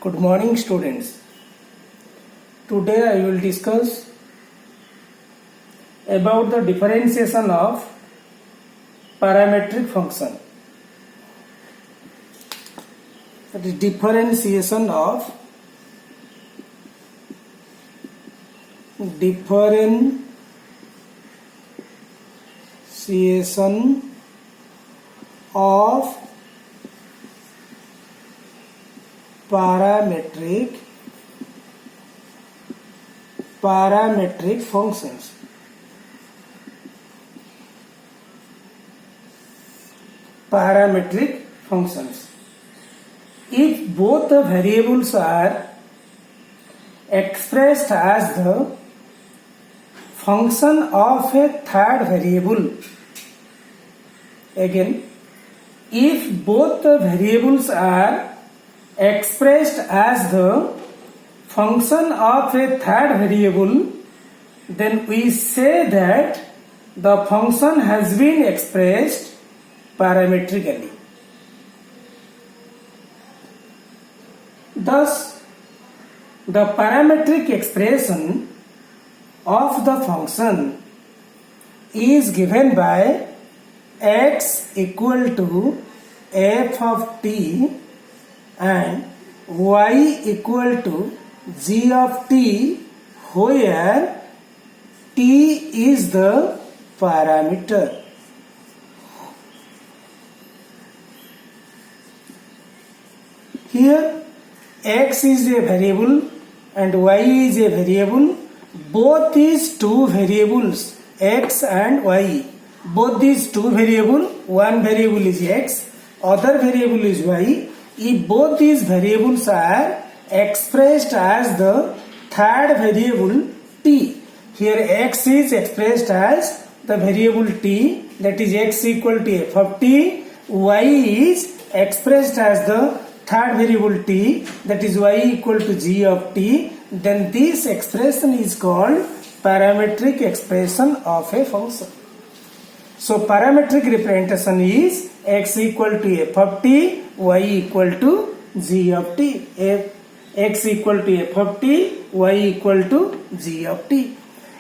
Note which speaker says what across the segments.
Speaker 1: Good morning, students. Today I will discuss about the differentiation of parametric function. That is differentiation of parametric functions. Parametric functions. If both the variables are expressed as the function of a third variable, again, if both the variables are expressed as the function of a third variable, then we say that the function has been expressed parametrically. Thus, the parametric expression of the function is given by x equal to f of t and y equal to g of t, where t is the parameter. Here x is a variable and y is a variable. Both these two variables, x and y, both these two variables, one variable is x, other variable is y. If both these variables are expressed as the third variable t, here x is expressed as the variable t, that is x equal to f of t, y is expressed as the third variable t, that is y equal to g of t, then this expression is called parametric expression of a function. So parametric representation is x equal to f of t, y equal to g of t. X equal to f of t, y equal to g of t.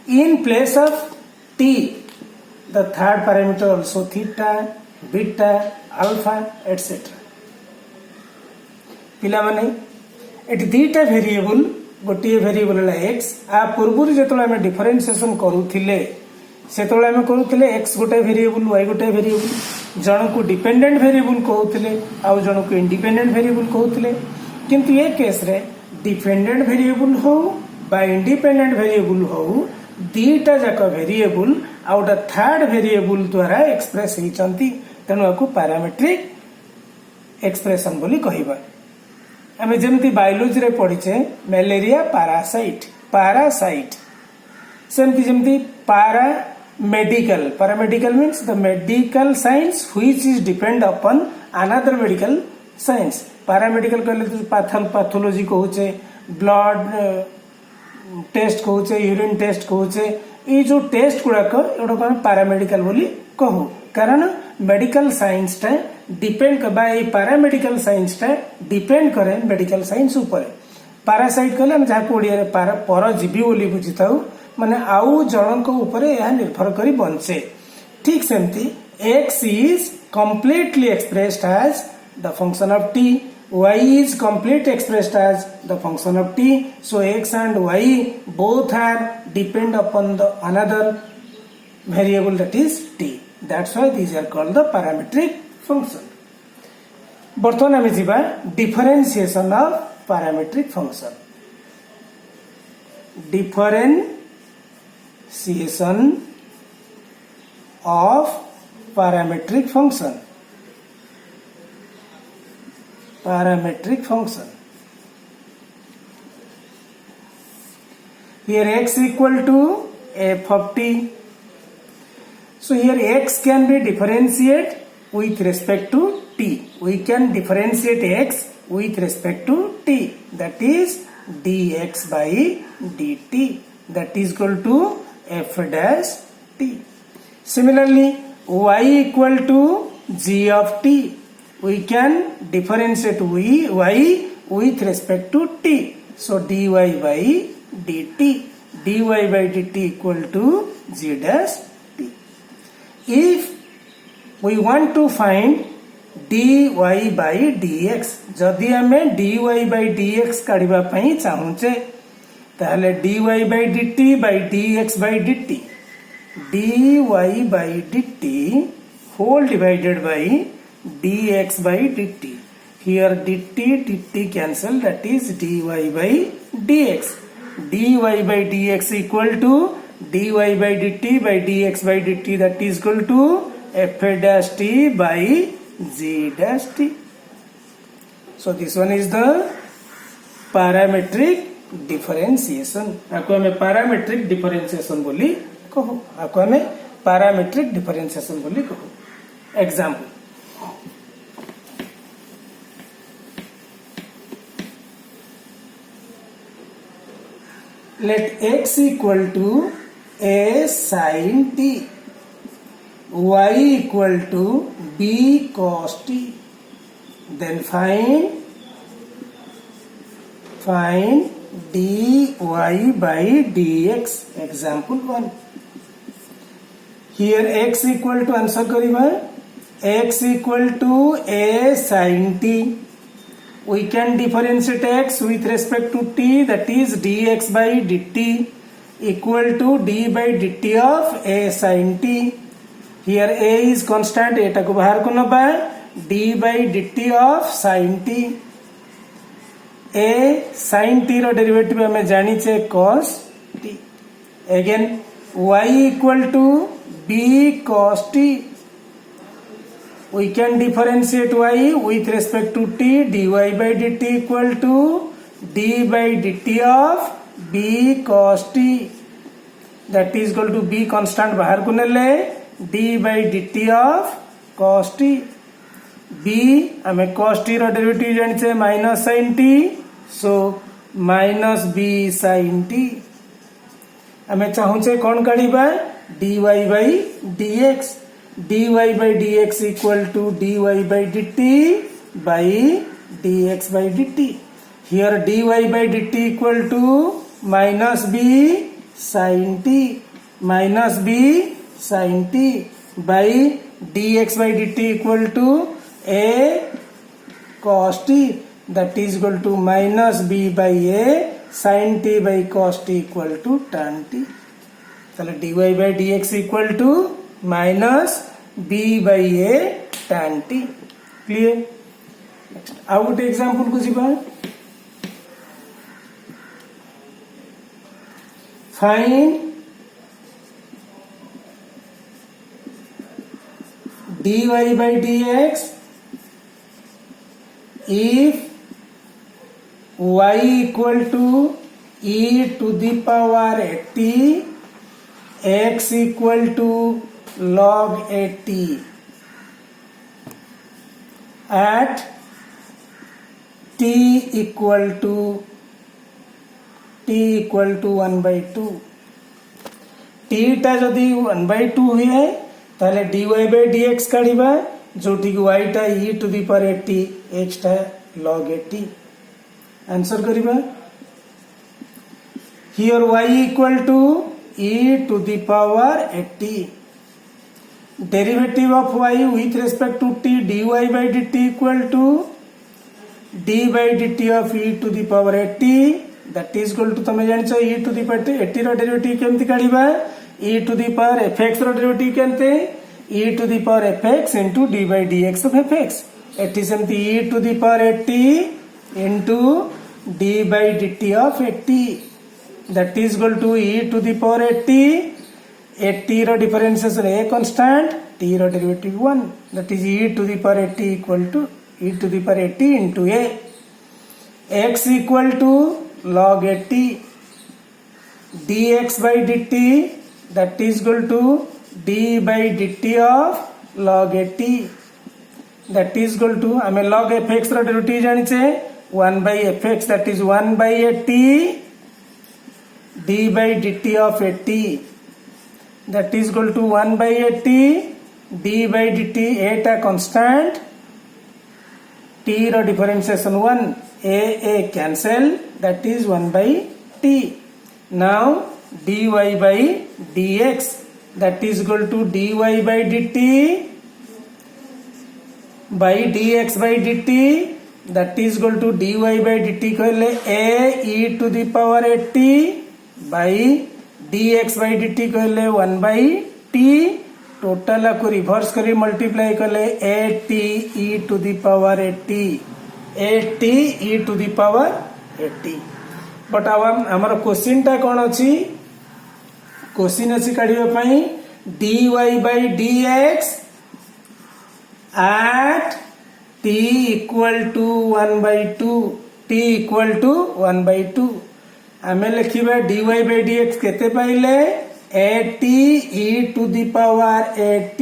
Speaker 1: In place of t, the third parameter also theta, beta, alpha, etc. पिलामाने एटी theta variable गोटे variable है x आ पूर्व जो आम differentiation करूले से आम करूले x गोटे वेरिएबल y गोटे वेरिएबल जन को डिपेंडेंट वेरिएबल कहते आउ जन को इंडिपेंडेंट वेरिएबल कहते किंतु ये केस रे डिपेंडेंट वेरिएबल हो बा इंडिपेंडेंट वेरिएबल हो दीटा जाक वेरिएबल आ गोटे थर्ड वेरिएबल द्वारा एक्सप्रेस होती तेणु आपको पैरामेट्रिक एक्सप्रेशन बोली कहबा आमे जेमती बायोलॉजी रे पढ़ीचे मलेरिया पैरासाइट सेमती जेमती paramedical means the medical science which is depend upon another medical science paramedical कहले पैथोलॉजी कहूचे ब्लड टेस्ट कहूचे यूरिन टेस्ट कहूचे ये जो टेस्ट गुड़ाक एगुड़ा पैरामेडिकल बोली कहू कारण मेडिकल साइंस टा डिपेंड पैरामेडिकल साइंस टा डिपेंड करे मेडिकल साइंस ऊपर पैरासाइट कहले हम जहाँ ओडिया परजीवी बोली बुझी था माने आउ जनक ऊपर यह निर्भर करी बंचे ठीक सेमती x is completely expressed as the function of t, y is completely expressed as the function of t, so x and y both are depend upon the another variable, that is t. That's why these are called the parametric function. बर्तमान आम जीवा differentiation of parametric function. Differentiation of parametric function. Parametric function. Here x equal to f of t. So here x can be differentiated with respect to t. We can differentiate x with respect to t. That is dx by dt. That is equal to f dash t. Similarly, y equal to g of t. We can differentiate y with respect to t. So dy by dt, dy by dt equal to g dash t. If we want to find dy by dx, जदि आमे dy by dx काढ़िबा पई चाहूचे ताहले dy by dt by dx by dt, dy by dt whole divided by dx by dt. Here dt cancel, that is dy by dx. dy by dx equal to dy by dt by dx by dt, that is equal to f dash t by g dash t. So this one is the parametric differentiation. आपको हमें parametric differentiation बोली कहो, आपको हमें parametric differentiation बोली कहो. Example. Let x equal to a sin t, y equal to b cos t. Then find dy by dx. Example 1. Here x equal to, answer करिबा, x equal to a sin t. We can differentiate x with respect to t, that is dx by dt equal to d by dt of a sin t. Here a is constant, eta को बाहर को नबा, d by dt of sin t. a sin t रो derivative हमें जानी छे cos t. Again y equal to b cos t. We can differentiate y with respect to t, dy by dt equal to d by dt of b cos t, that is equal to b constant बाहर को नेले d by dt of cos t. b हमें cos t रो derivative जानी छे minus sin t, so minus b sin t. हमें चाहूचे कौन काढ़ीबा, dy by dx. dy by dx equal to dy by dt by dx by dt. Here dy by dt equal to minus b sin t, minus b sin t by dx by dt equal to a cos t, that is equal to minus b by a sin t by cos t equal to tan t. ताले dy by dx equal to minus b by a tan t. Clear? Next, ଆଉ ଗୋଟେ example को ଯିବା. Find dy by dx if y equal to e to the power at, x equal to log at at t equal to 1 by 2. t टा जदि 1 by 2 हुए ताले dy by dx काढ़ीबा, जोटी की y टा e to the power at, x टा log at. Answer करिबा. Here y equal to e to the power at. Derivative of y with respect to t, dy by dt equal to d by dt of e to the power at, that is equal to तमे जानिछो e to the power at रो derivative केमति काढिबा, e to the power fx रो derivative केमते, e to the power fx into d by dx of fx. एटी सेमति e to the power at into d by dt of at, that is equal to e to the power at रो differentiation a constant, t रो derivative 1, that is e to the power at equal to e to the power at into a. x equal to log at dx by dt, that is equal to d by dt of log at, that is equal to हमें log fx रो derivative जानी छे 1 by fx, that is 1 by at d by dt of at, that is equal to 1 by at d by dt, a टा constant, t ର differentiation 1 a cancel, that is 1 by t. Now dy by dx, that is equal to dy by dt by dx by dt, that is equal to dy by dt कहले a e to the power at by dx by dt कहले 1 by t. Total को reverse करी multiply कले a t e to the power at a t e to the power at. But आमर question टा कौन अच्छी, question अच्छी काढ़ा पाई dy by dx at t equal to 1 by 2, t equal to 1 by 2. आमे लिखिबा dy by dx केते पाइले at e to the power at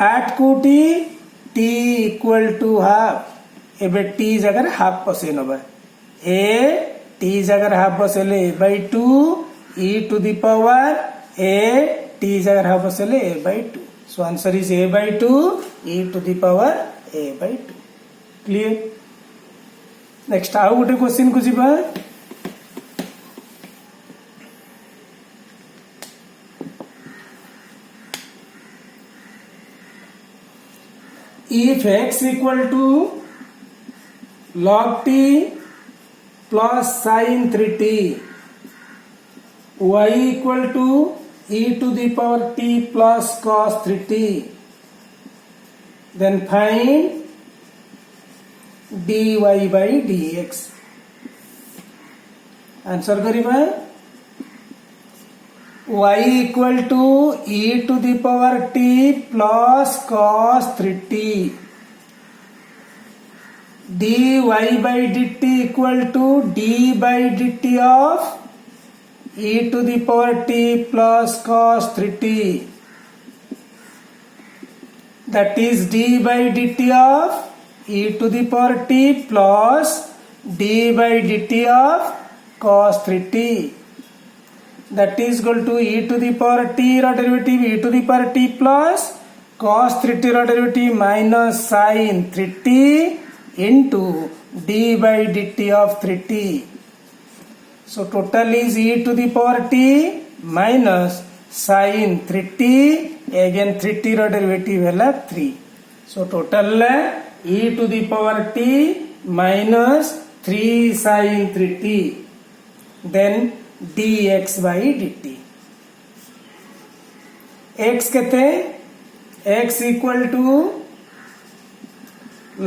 Speaker 1: at कोटी t equal to half. एबे t जगह हाफ पसे नबा a t जगह हाफ बसेले a by 2 e to the power a t जगह हाफ बसेले a by 2. So answer is a by 2 e to the power a by 2. Clear? Next आउ गोटे क्वेश्चन को जीवा. If x equal to log t plus sin 3t, y equal to e to the power t plus cos 3t, then find dy by dx. Answer करिबा y equal to e to the power t plus cos 3t, dy by dt equal to d by dt of e to the power t plus cos 3t, that is d by dt of e to the power t plus d by dt of cos 3t, that is equal to e to the power t ର derivative e to the power t plus cos 3t ର derivative minus sin 3t into d by dt of 3t. So total is e to the power t minus sin 3t, again 3t ର derivative ହେଲା 3. So total e to the power t minus 3 sin 3t, then dx by dt. x कहते x equal to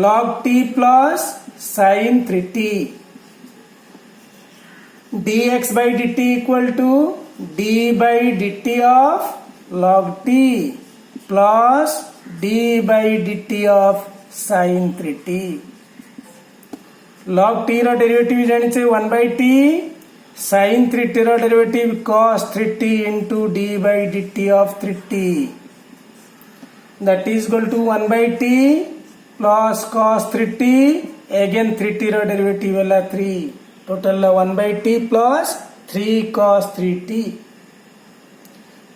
Speaker 1: log t plus sin 3t, dx by dt equal to d by dt of log t plus d by dt of sin 3t. log t ର derivative जानिछे 1 by t, sin 3t ର derivative cos 3t into d by dt of 3t, that is equal to 1 by t plus cos 3t, again 3t ର derivative ହେଲା 3. Total 1 by t plus 3 cos 3t.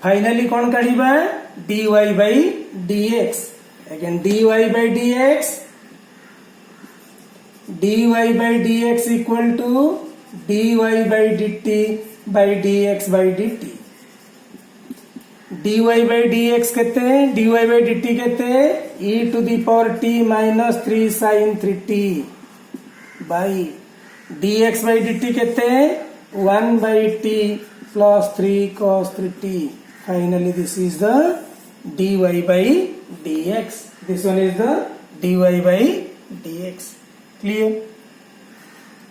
Speaker 1: Finally कौन काढ़िबा dy by dx. Again dy by dx, dy by dx equal to dy by dt by dx by dt. dy by dx कहते हैं, dy by dt कहते हैं e to the power t minus 3 sin 3t by dx by dt कहते हैं 1 by t plus 3 cos 3t. Finally this is the dy by dx. This one is the dy by dx. Clear?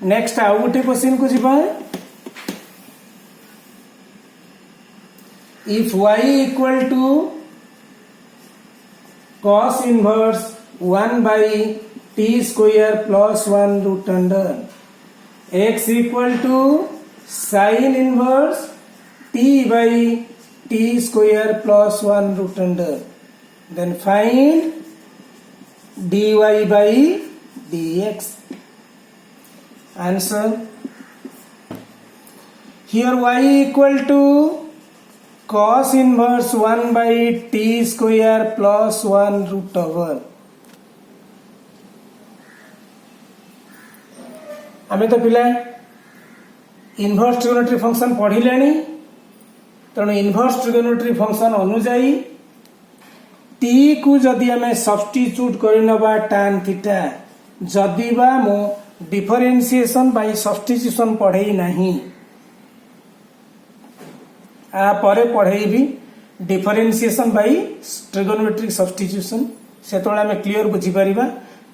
Speaker 1: Next आउ गोटे question को जीवा. If y equal to cos inverse 1 by t square plus 1 root under, x equal to sin inverse t by t square plus 1 root under, then find dy by dx. Answer. Here y equal to cos inverse 1 by t square plus 1 root over. आमे तो पिला inverse trigonometry function पढ़िले तेणु inverse trigonometry function अनुजाई T को जदि आमे substitute करनबा tan theta जदि बा मो डिफरेंशिएशन बाय सब्स्टिट्यूशन पढ़ेई नहीं आ परे पढ़ेई भी डिफरेंशिएशन बाय ट्रिगोनोमेट्रिक सब्स्टिट्यूशन से तो आमे क्लियर बुझी परिबा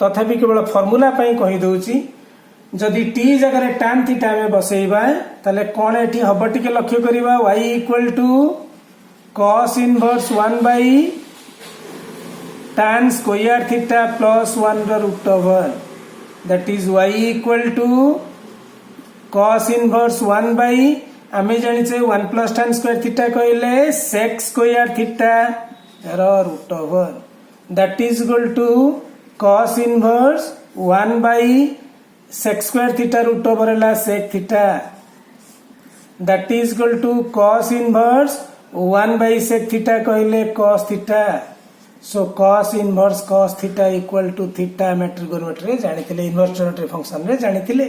Speaker 1: तथापि केवल फॉर्मूला पई कहि दउची जदि टी जगह tan थीटा में बसेबा तले कोन एठी हबो टिके लक्ष्य करिबा y equal to cos inverse 1 by tan square theta plus 1 र root over that is y equal to cos inverse 1 by आमे जानि छे 1 प्लस tan स्क्वायर थीटा कहले sec स्क्वायर थीटा र root over that is equal to cos inverse 1 by sec square theta root over ला sec theta that is equal to cos inverse 1 by sec theta कहले cos theta so cos inverse cos theta equal to theta में trigonometry रे जानिथिले inverse trigonometry function रे जानिथिले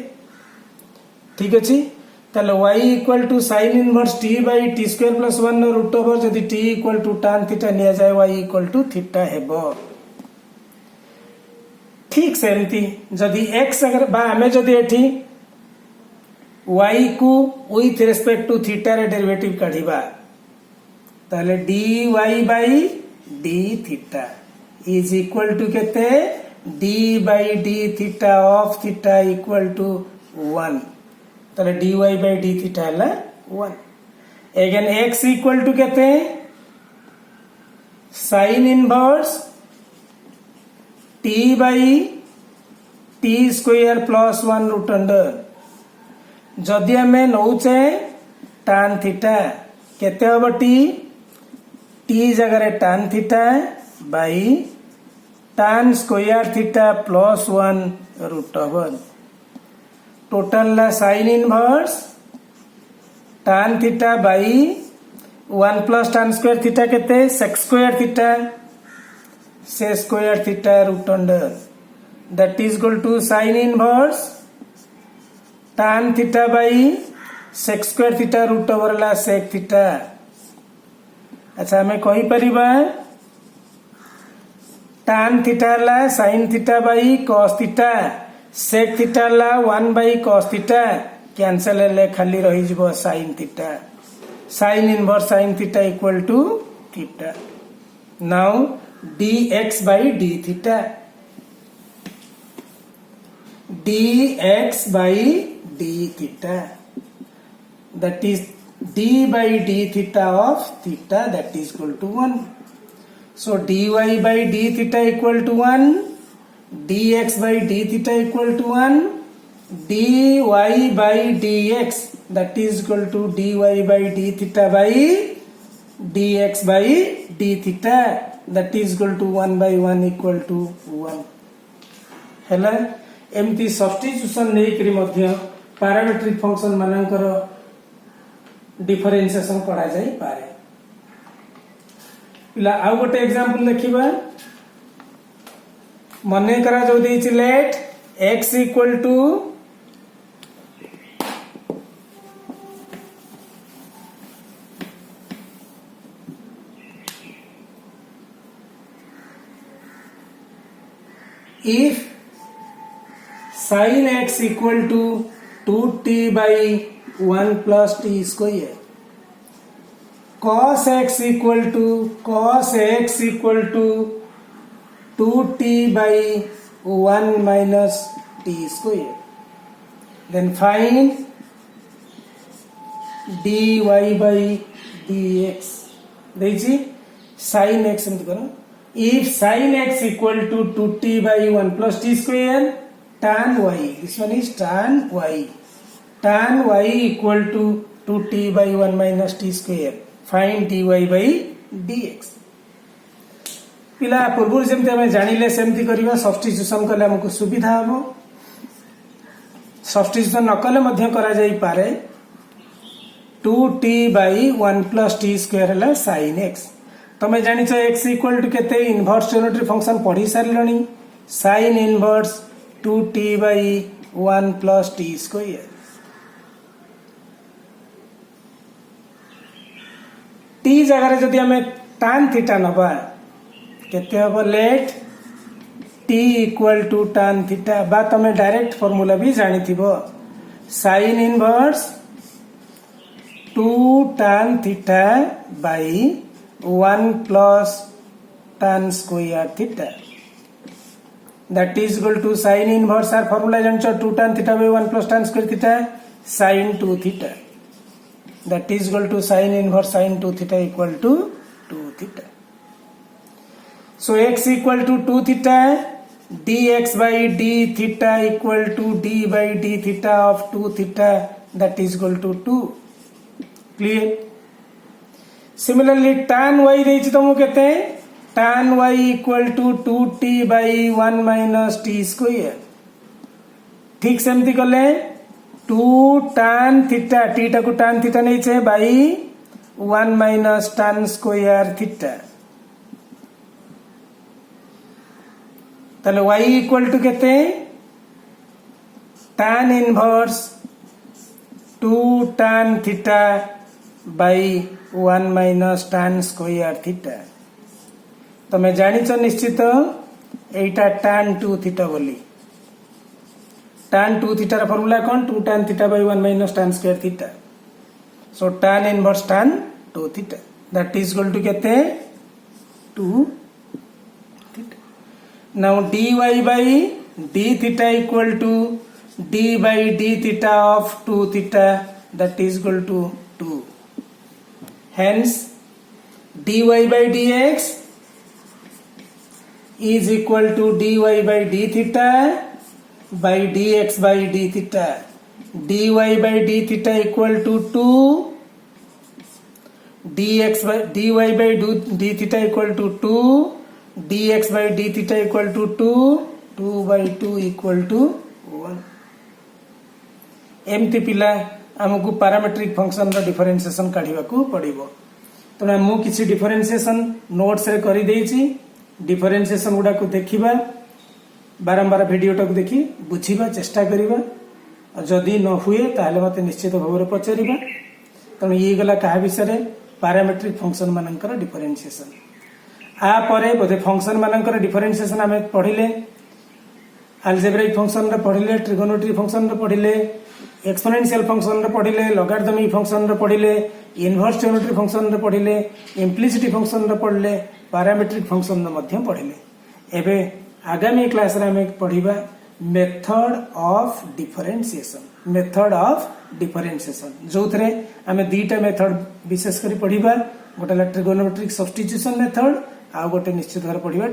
Speaker 1: ठीक अछि ताले y equal to sin inverse t by t square plus 1 नो root over जदि t equal to tan theta लिया जाए y इक्वल टू थीटा हेबो ठीक सेमती जदि x अगर बा हमें जदि एठी y को विथ रिस्पेक्ट टू थीटा रे डेरिवेटिव काढिबा ताले dy by d theta is equal to केते d by d theta of theta equal to 1 ताले dy बाय d थीटा हला 1 अगेन x इक्वल टू केते sin inverse t by t square plus 1 root under जदि हमें नौचे tan theta केते हबो t जगह tan theta by tan square theta plus 1 root over total ला sin inverse tan theta by 1 plus tan square theta केते sec square theta से square theta root under that is equal to sin inverse tan theta by sec square theta root over ला sec theta अच्छा हमें कही परिबा tan theta ला sin theta by cos theta sec theta ला 1 by cos theta cancel ले खाली रही जिवो sin theta sin inverse sin theta equal to theta now dx by d theta dx by d theta that is d by d theta of theta that is equal to 1 so dy by d theta equal to 1 dx by d theta equal to 1 dy by dx that is equal to dy by d theta by dx by d theta that is equal to 1 by 1 equal to 1 हैला एमती substitution नै करी मध्य parametric function मानकर differentiation करा जाई पारे पिला आ गोटे एग्जांपल देखिबा मने करा जो देछि let x equal to if sin x equal to 2t by 1 plus t square cos x equal to 2t by 1 minus t square then find dy by dx देखिए sin x एमति करो if sin x equal to 2t by 1 plus t square tan y this one is tan y equal to 2t by 1 minus t square find dy by dx पिला पूर्व जमते हमें जानिले सेमती करिवा substitution कले हमको सुविधा हो सब्स्टिट्यूशन न कले मध्य करा जाई पारे 2t by 1 plus t square हला sin x तमे जानि छ x इक्वल टू केते इनवर्स ट्रिगोनोमेट्री फंक्शन पढ़ी सारलणी sin इनवर्स 2t by 1 plus t square t जगह जदि आम tan थीटा नबा केते हम let t equal to tan theta बा तमें डायरेक्ट फॉर्मूला भी जानी थिबो sin इनवर्स 2 tan theta by 1 plus tan square theta that is equal to sin inverse आर फॉर्मूला जानछो 2 tan theta by 1 plus tan square theta sin 2 theta that is equal to sin inverse sin 2 theta equal to 2 theta. So x equal to 2 theta, dx by d theta equal to d by d theta of 2 theta that is equal to 2. Clear? Similarly tan y देछि तुमको केते tan y equal to 2t by 1 minus t square. ठीक सेमती कले 2 tan theta T टाकू tan theta नहीं छे by 1 minus tan square theta तले y इक्वल टू केते tan inverse 2 tan theta by 1 minus tan square theta तमे जानिछ निश्चित एटा tan 2 थीटा बोली tan 2 theta फॉर्मूला कौन 2 tan theta by 1 minus tan square theta so tan inverse tan 2 theta that is equal to केते 2 theta now dy by d theta equal to d by d theta of 2 theta that is equal to 2 hence dy by dx is equal to dy by d theta by dx by d theta dy by d theta equal to 2 dx by dy by d theta equal to 2 dx by d theta equal to 2 2 by 2 equal to 1 एमती पिला हमकु parametric function रो differentiation काढिबा को पड़िबो तने मु किछि differentiation notes रे करि देछि differentiation गुडा को देखिबा बारंबार भिडियो टाक देखी बुझीबा चेष्टा करिबा और जदि न हुए ताहले मते निश्चित भाव में पचारिबा तण ये गला कहा विषय पैरामेट्रिक फंक्शन मानकर डिफरेंशिएशन आ परे बोधे फंक्शन मानकर डिफरेंशिएशन आमे पढिले अलजेब्रिक फंक्शन रे पढिले ट्रिगोनोमेट्री फंक्शन रे पढिले एक्सपोनेंशियल फंक्शन रे पढिले लॉगरिथमिक फंक्शन रे पढिले इनवर्स ट्रिगोनोमेट्री फंक्शन रे पढिले इम्प्लिसिटी फंक्शन रे पढिले पैरामेट्रिक फंक्शन रे मध्य पढिले एबे आगामी क्लास रे हमें पढ़िबा मेथड ऑफ डिफरेंशिएशन जो थरे हमें दीटा मेथड विशेष करी पढ़िबा गोटे ट्रिगोनोमेट्रिक सब्स्टिट्यूशन मेथड आ गोटे निश्चित भाव पढ़िबा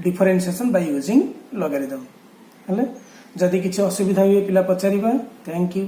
Speaker 1: डिफरेंशिएशन बाय यूजिंग लॉगरिथम हले जदि किछि असुविधा हुए पिला पचारिबा थैंक यू।